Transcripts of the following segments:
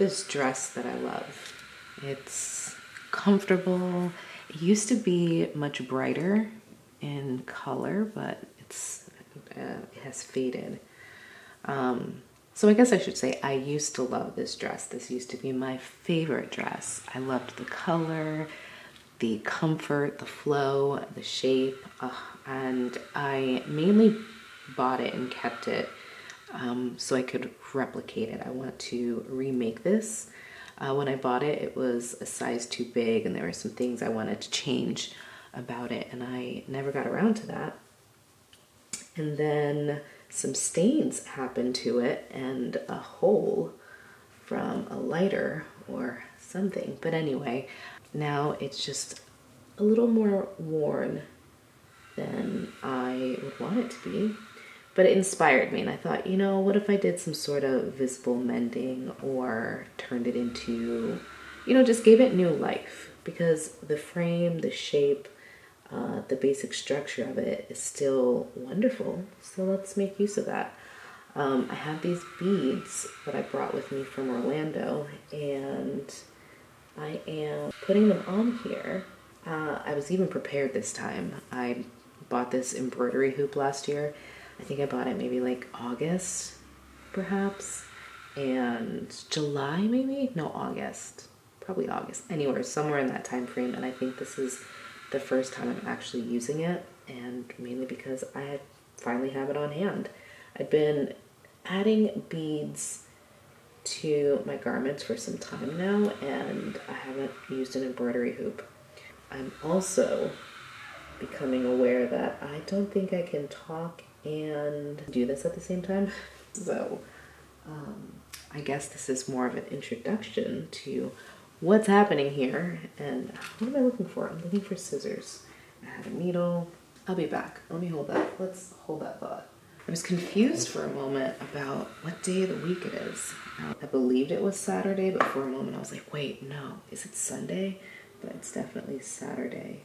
this dress that I love. It's comfortable. It used to be much brighter in color, but it has faded. So I guess I should say I used to love this dress. This used to be my favorite dress. I loved the color, the comfort, the flow, the shape, and I mainly bought it and kept it so I could replicate it. I want to remake this. When I bought it, it was a size too big and there were some things I wanted to change about it, and I never got around to that. And then some stains happened to it and a hole from a lighter or something. But anyway, now it's just a little more worn than I would want it to be. But it inspired me, and I thought, you know, what if I did some sort of visible mending or turned it into, you know, just gave it new life? Because the frame, the shape, the basic structure of it is still wonderful. So let's make use of that. I have these beads that I brought with me from Orlando, and I am putting them on here. I was even prepared this time. I bought this embroidery hoop last year. I think I bought it maybe like August, perhaps, and July maybe? No, August. Probably August. Anywhere, somewhere in that time frame. And I think this is the first time I'm actually using it, and mainly because I finally have it on hand. I've been adding beads to my garments for some time now, and I haven't used an embroidery hoop. I'm also becoming aware that I don't think I can talk and do this at the same time. So I guess this is more of an introduction to what's happening here. And what am I looking for? I'm looking for scissors. I had a needle. I'll be back. Let me hold that. Let's hold that thought. I was confused for a moment about what day of the week it is. I believed it was Saturday, but for a moment I was like, wait, no, is it Sunday? But it's definitely Saturday.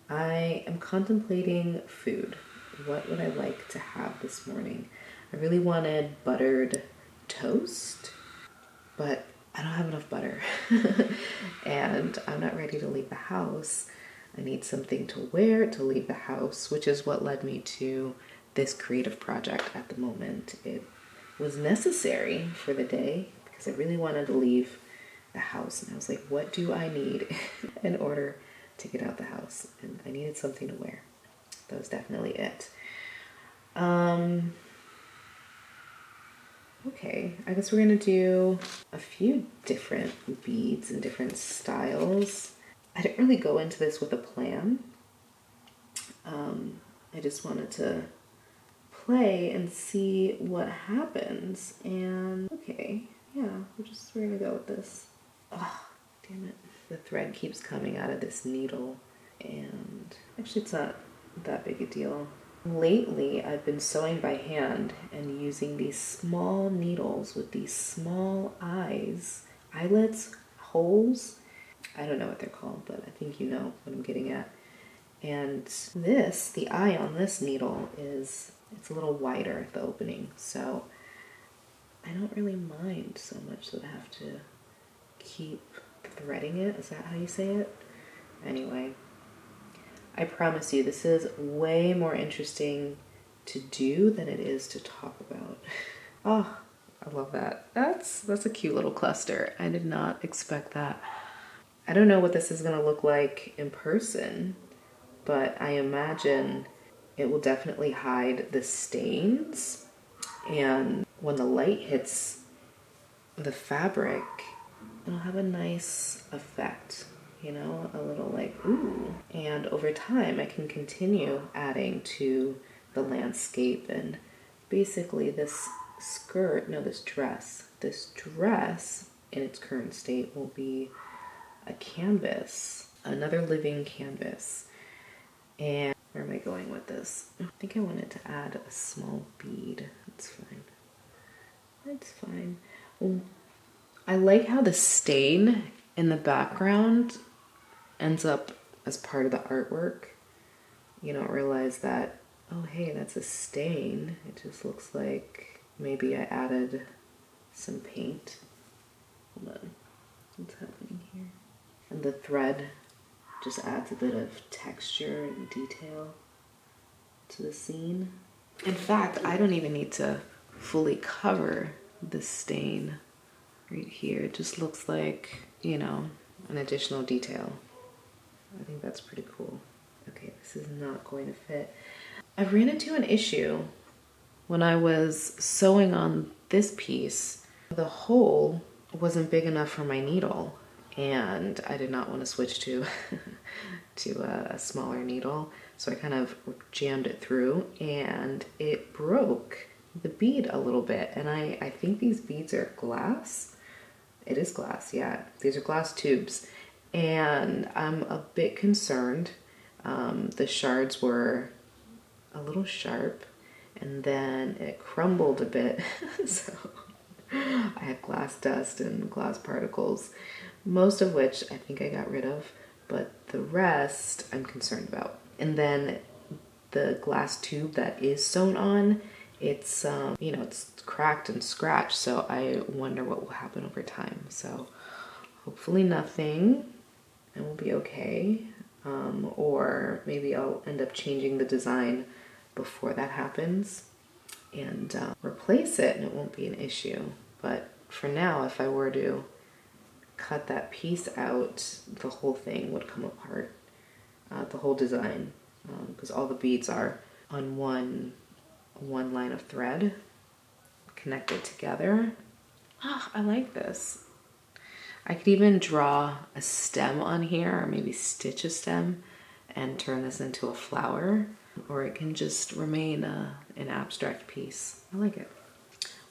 I am contemplating food. What would I like to have this morning? I really wanted buttered toast, but I don't have enough butter. And I'm not ready to leave the house. I need something to wear to leave the house, which is what led me to this creative project at the moment. It was necessary for the day because I really wanted to leave the house. And I was like, what do I need in order to get out the house? And I needed something to wear. That was definitely it. Okay, I guess we're gonna do a few different beads and different styles. I didn't really go into this with a plan. I just wanted to play and see what happens. And okay, yeah, we're gonna go with this. Oh, damn it. The thread keeps coming out of this needle, and actually it's not that big a deal. Lately, I've been sewing by hand and using these small needles with these small eyelets, holes. I don't know what they're called, but I think you know what I'm getting at. And the eye on this needle it's a little wider at the opening, so I don't really mind so much that I have to keep threading it. Is that how you say it? Anyway, I promise you, this is way more interesting to do than it is to talk about. Oh, I love that. That's a cute little cluster. I did not expect that. I don't know what this is going to look like in person, but I imagine it will definitely hide the stains. And when the light hits the fabric, it'll have a nice effect. You know, a little like, ooh. And over time, I can continue adding to the landscape. And basically this dress in its current state will be a canvas, another living canvas. And where am I going with this? I think I wanted to add a small bead. That's fine. That's fine. I like how the stain in the background ends up as part of the artwork. You don't realize that, oh hey, that's a stain. It just looks like maybe I added some paint. Hold on. the thread just adds a bit of texture and detail to the scene. In fact, I don't even need to fully cover the stain right here. It just looks like, you know, an additional detail. I think that's pretty cool. Okay, this is not going to fit. I ran into an issue when I was sewing on this piece. The hole wasn't big enough for my needle, and I did not want to switch to a smaller needle, so I kind of jammed it through and it broke the bead a little bit. And I think these beads are glass. It is glass, yeah. These are glass tubes, and I'm a bit concerned. The shards were a little sharp, and then it crumbled a bit. So I had glass dust and glass particles, most of which I think I got rid of, but the rest I'm concerned about. And then the glass tube that is sewn on, it's you know, it's cracked and scratched, so I wonder what will happen over time. So hopefully nothing, and we'll be okay. Or maybe I'll end up changing the design before that happens and replace it, and it won't be an issue. But for now, if I were to cut that piece out, the whole thing would come apart, the whole design, because all the beads are on one line of thread connected together. Ah, I like this. I could even draw a stem on here, or maybe stitch a stem and turn this into a flower, or it can just remain an abstract piece. I like it.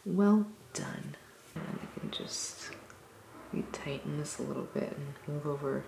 Well done. And I can just retighten this a little bit and move over